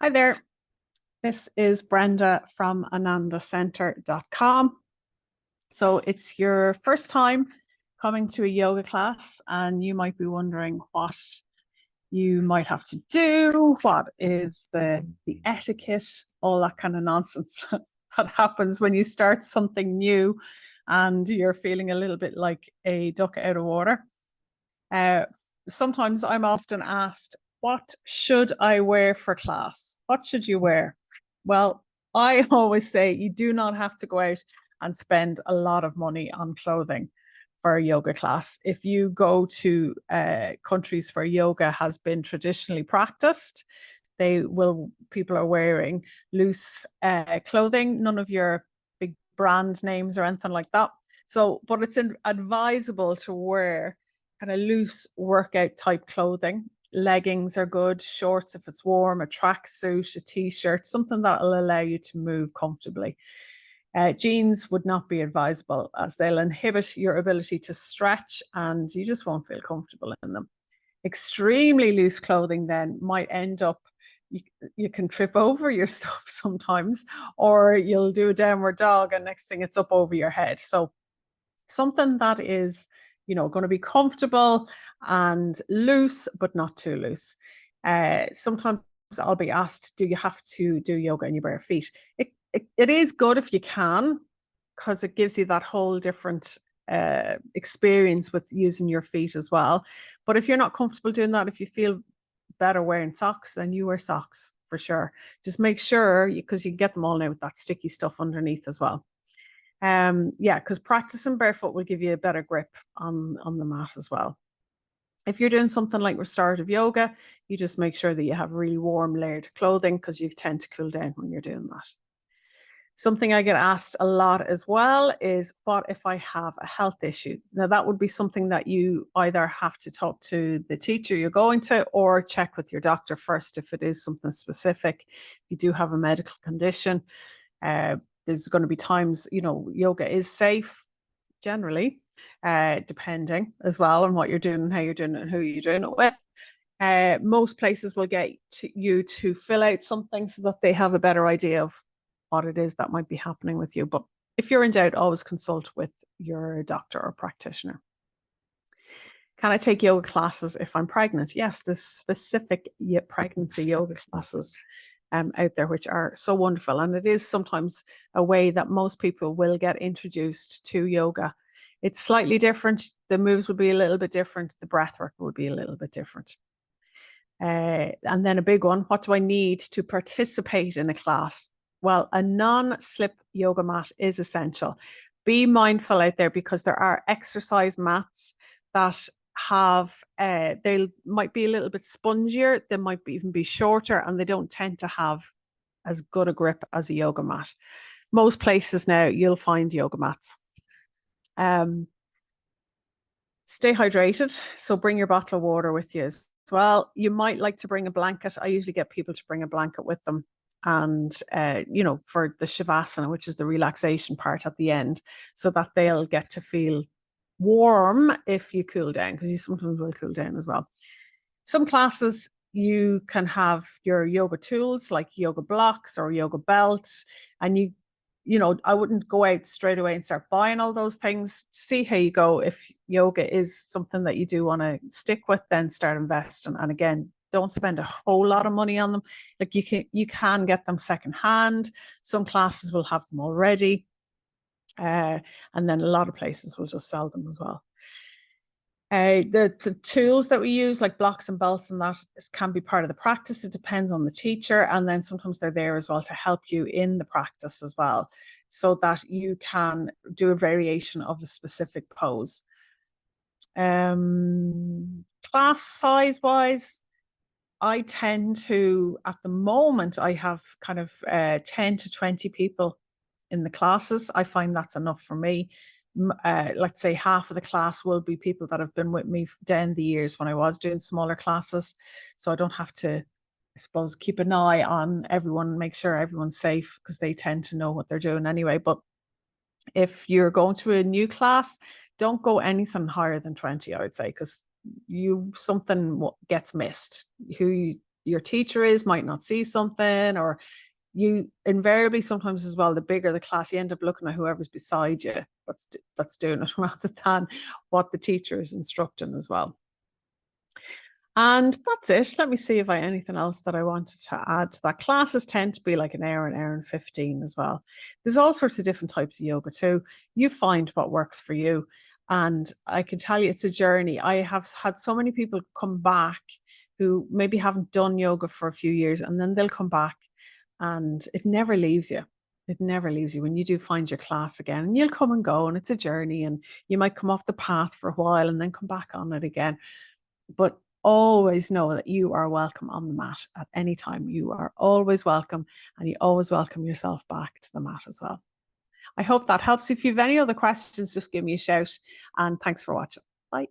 Hi there, this is Brenda from AnandaCentre.com. So it's your first time coming to a yoga class and you might be wondering what you might have to do, what is the etiquette, all that kind of nonsense that happens when you start something new and you're feeling a little bit like a duck out of water. Sometimes I'm often asked, what should I wear for class? What should you wear? Well, I always say you do not have to go out and spend a lot of money on clothing for a yoga class. If you go to countries where yoga has been traditionally practiced, people are wearing loose clothing, none of your big brand names or anything like that. So, but it's advisable to wear kind of loose workout type clothing. Leggings are good, shorts if it's warm, a tracksuit, a t-shirt, something that will allow you to move comfortably. Jeans would not be advisable as they'll inhibit your ability to stretch and you just won't feel comfortable in them. Extremely loose clothing then might end up, you can trip over your stuff sometimes, or you'll do a downward dog and next thing it's up over your head. So something that is, going to be comfortable and loose, but not too loose. Sometimes I'll be asked, do you have to do yoga in your bare feet? It is good if you can, because it gives you that whole different experience with using your feet as well. But if you're not comfortable doing that, if you feel better wearing socks, then you wear socks for sure. Just make sure, because you can get them all now with that sticky stuff underneath as well. Because practicing barefoot will give you a better grip on the mat as well. If you're doing something like restorative yoga, you just make sure that you have really warm layered clothing because you tend to cool down when you're doing that. Something I get asked a lot as well is, what if I have a health issue? Now that would be something that you either have to talk to the teacher you're going to or check with your doctor first if it is something specific. If you do have a medical condition, there's going to be times, yoga is safe generally, depending as well on what you're doing and how you're doing it and who you're doing it with. Most places will get you to fill out something so that they have a better idea of what it is that might be happening with you. But if you're in doubt, always consult with your doctor or practitioner. Can I take yoga classes if I'm pregnant? Yes, there's specific pregnancy yoga classes out there, which are so wonderful. And it is sometimes a way that most people will get introduced to yoga. It's slightly different. The moves will be a little bit different. The breath work will be a little bit different. And then a big one, what do I need to participate in a class? Well, a non-slip yoga mat is essential. Be mindful out there because there are exercise mats that have, they might be a little bit spongier, they might even be shorter, and they don't tend to have as good a grip as a yoga mat. Most places now you'll find yoga mats. Stay hydrated, so bring your bottle of water with you as well. You might like to bring a blanket. I usually get people to bring a blanket with them, and for the shavasana, which is the relaxation part at the end, so that they'll get to feel warm if you cool down, because you sometimes will cool down as well. Some classes you can have your yoga tools like yoga blocks or yoga belts, and I wouldn't go out straight away and start buying all those things. See how you go. If yoga is something that you do want to stick with, then start investing. And again, don't spend a whole lot of money on them. Like you can get them secondhand. Some classes will have them already. And then a lot of places will just sell them as well. The tools that we use, like blocks and belts and that, can be part of the practice. It depends on the teacher, and then sometimes they're there as well to help you in the practice as well, so that you can do a variation of a specific pose. Class size wise, I tend to, at the moment, I have kind of 10 to 20 people in the classes. I find that's enough for me. Let's say half of the class will be people that have been with me down the years when I was doing smaller classes. So I don't have to, I suppose, keep an eye on everyone, make sure everyone's safe, because they tend to know what they're doing anyway. But if you're going to a new class, don't go anything higher than 20, I would say, because something gets missed. your teacher is might not see something, or you invariably sometimes as well, the bigger the class, you end up looking at whoever's beside you that's doing it rather than what the teacher is instructing as well. And that's it. Let me see if I anything else that I wanted to add to that. Classes tend to be like an hour and 15 as well. There's all sorts of different types of yoga too. You find what works for you. And I can tell you it's a journey. I have had so many people come back who maybe haven't done yoga for a few years, and then they'll come back and it never leaves you. It never leaves you when you do find your class again. And you'll come and go, and it's a journey, and you might come off the path for a while and then come back on it again. But always know that you are welcome on the mat at any time. You are always welcome, and you always welcome yourself back to the mat as well. I hope that helps. If you have any other questions, just give me a shout, and thanks for watching. Bye.